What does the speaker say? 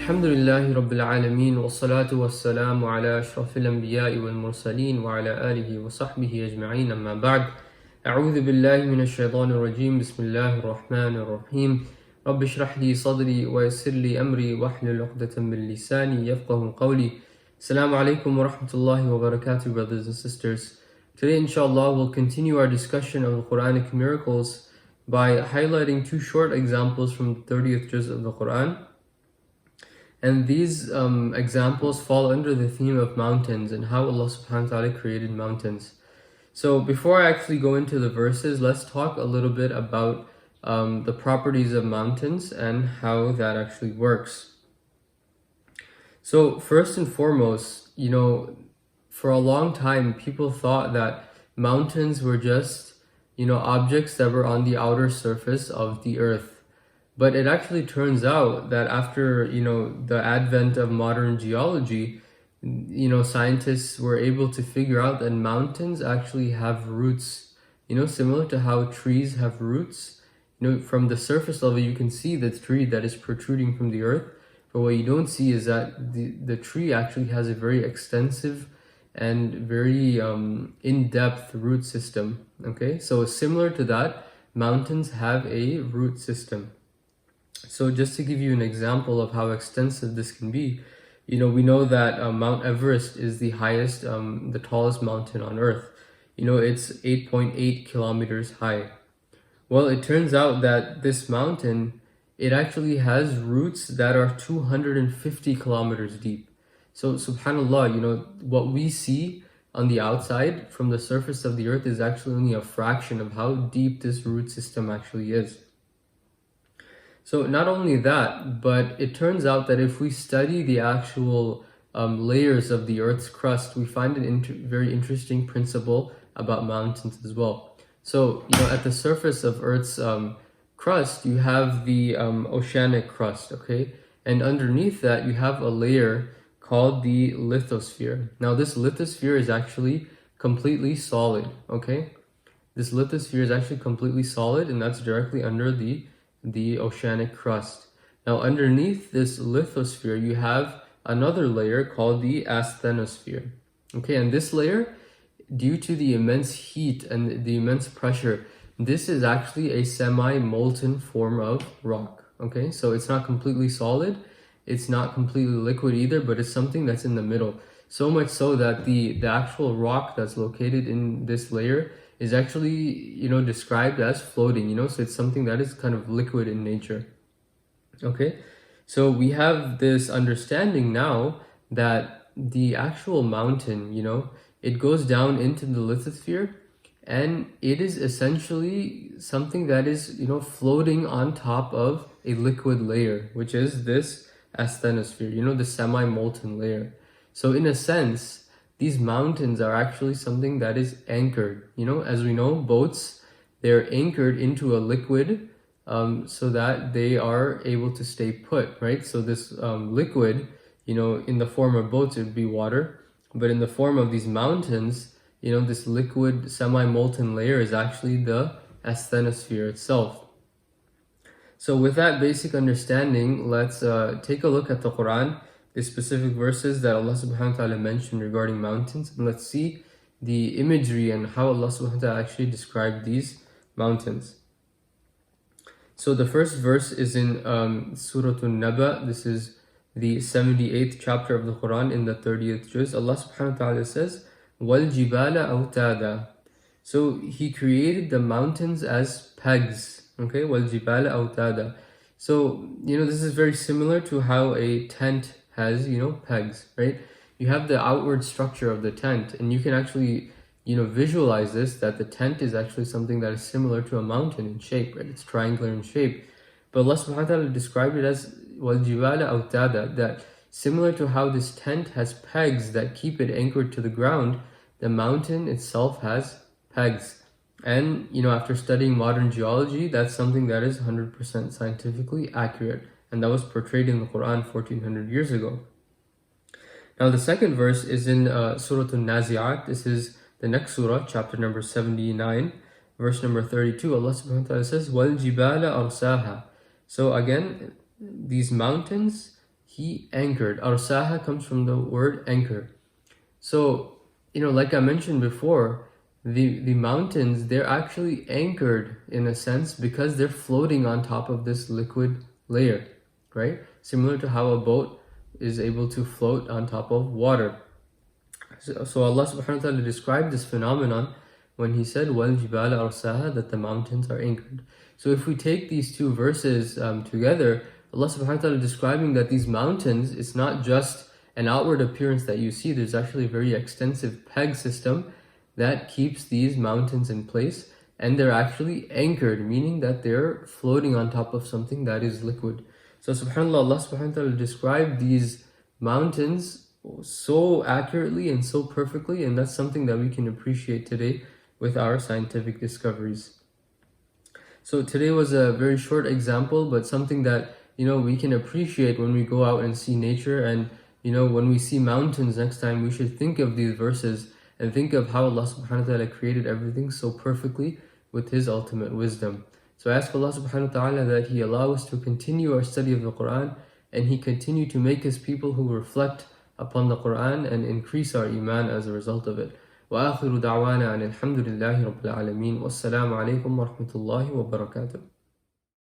الحمد لله رب العالمين والصلاة والسلام على أشرف الأنبياء والمرسلين وعلى آله وصحبه أجمعين أما بعد أعوذ بالله من الشيطان الرجيم بسم الله الرحمن الرحيم رب اشرح لي صدري ويسر لي أمري واحلل عقدة من لساني يفقه قولي. Assalamu alaikum wa rahmatullahi wa barakatuh, brothers and sisters. Today inshallah we'll continue our discussion of the Quranic miracles by highlighting two short examples from the 30th juz of the Quran. And these examples fall under the theme of mountains and how Allah subhanahu wa ta'ala created mountains. So before I actually go into the verses, let's talk a little bit about the properties of mountains and how that actually works. So first and foremost, for a long time, people thought that mountains were just, objects that were on the outer surface of the earth. But it actually turns out that after, the advent of modern geology, scientists were able to figure out that mountains actually have roots, similar to how trees have roots. From the surface level, you can see the tree that is protruding from the earth. But what you don't see is that the tree actually has a very extensive and very in-depth root system. Okay, so similar to that, mountains have a root system. So just to give you an example of how extensive this can be, we know that Mount Everest is the highest, the tallest mountain on earth. It's 8.8 kilometers high. Well, it turns out that this mountain, it actually has roots that are 250 kilometers deep. So subhanallah, what we see on the outside from the surface of the earth is actually only a fraction of how deep this root system actually is. So not only that, but it turns out that if we study the actual layers of the earth's crust, we find a very interesting principle about mountains as well. So, at the surface of earth's crust, you have the oceanic crust, okay? And underneath that, you have a layer called the lithosphere. Now, this lithosphere is actually completely solid, okay? This lithosphere is actually completely solid, and that's directly under the oceanic crust. Now, underneath this lithosphere, you have another layer called the asthenosphere. Okay, and this layer, due to the immense heat and the immense pressure, this is actually a semi-molten form of rock. Okay, so it's not completely solid, it's not completely liquid either, but it's something that's in the middle. So much so that the actual rock that's located in this layer is actually, described as floating, so it's something that is kind of liquid in nature. Okay, so we have this understanding now that the actual mountain, it goes down into the lithosphere, and it is essentially something that is, floating on top of a liquid layer, which is this asthenosphere, the semi-molten layer. So in a sense, these mountains are actually something that is anchored. As we know, boats, they're anchored into a liquid so that they are able to stay put, right? So this liquid, in the form of boats, it would be water. But in the form of these mountains, this liquid semi-molten layer is actually the asthenosphere itself. So with that basic understanding, let's take a look at the Quran, the specific verses that Allah subhanahu wa ta'ala mentioned regarding mountains, and let's see the imagery and how Allah subhanahu wa ta'ala actually described these mountains. So the first verse is in Surah An-Naba. This is the 78th chapter of the Quran in the 30th juz. Allah subhanahu wa ta'ala says, وَالْجِبَالَ أَوْتَادًا. So He created the mountains as pegs. Okay, وَالْجِبَالَ أَوْتَادًا. So, this is very similar to how a tent has, pegs, right? You have the outward structure of the tent, and you can actually, visualize this, that the tent is actually something that is similar to a mountain in shape, right? It's triangular in shape. But Allah subhanahu wa ta'ala described it as وَالْجِبَالَ أَوْتَادًا, that similar to how this tent has pegs that keep it anchored to the ground, the mountain itself has pegs. And, after studying modern geology, that's something that is 100% scientifically accurate. And that was portrayed in the Quran 1400 years ago. Now the second verse is in Surah An-Nazi'at. This is the next surah, chapter number 79, verse number 32. Allah subhanahu wa ta'ala says, وَالْجِبَالَ أَرْسَاهَا. So again, these mountains, He anchored. Arsaha comes from the word anchor. So, like I mentioned before, the mountains, they're actually anchored in a sense because they're floating on top of this liquid layer, right? Similar to how a boat is able to float on top of water. So Allah subhanahu wa ta'ala described this phenomenon when He said, وَالْجِبَالَ أَرْسَاهَا, that the mountains are anchored. So if we take these two verses together, Allah subhanahu wa ta'ala is describing that these mountains, it's not just an outward appearance that you see, there's actually a very extensive peg system that keeps these mountains in place, and they're actually anchored, meaning that they're floating on top of something that is liquid. So subhanAllah, Allah subhanahu wa ta'ala described these mountains so accurately and so perfectly, and that's something that we can appreciate today with our scientific discoveries. So today was a very short example, but something that we can appreciate when we go out and see nature. And when we see mountains next time, we should think of these verses and think of how Allah subhanahu wa ta'ala created everything so perfectly with His ultimate wisdom. So I ask Allah subhanahu wa ta'ala that He allow us to continue our study of the Quran, and He continue to make us people who reflect upon the Quran and increase our iman as a result of it. وآخر دعوانا أن الحمد لله رب العالمين والسلام عليكم ورحمة الله وبركاته.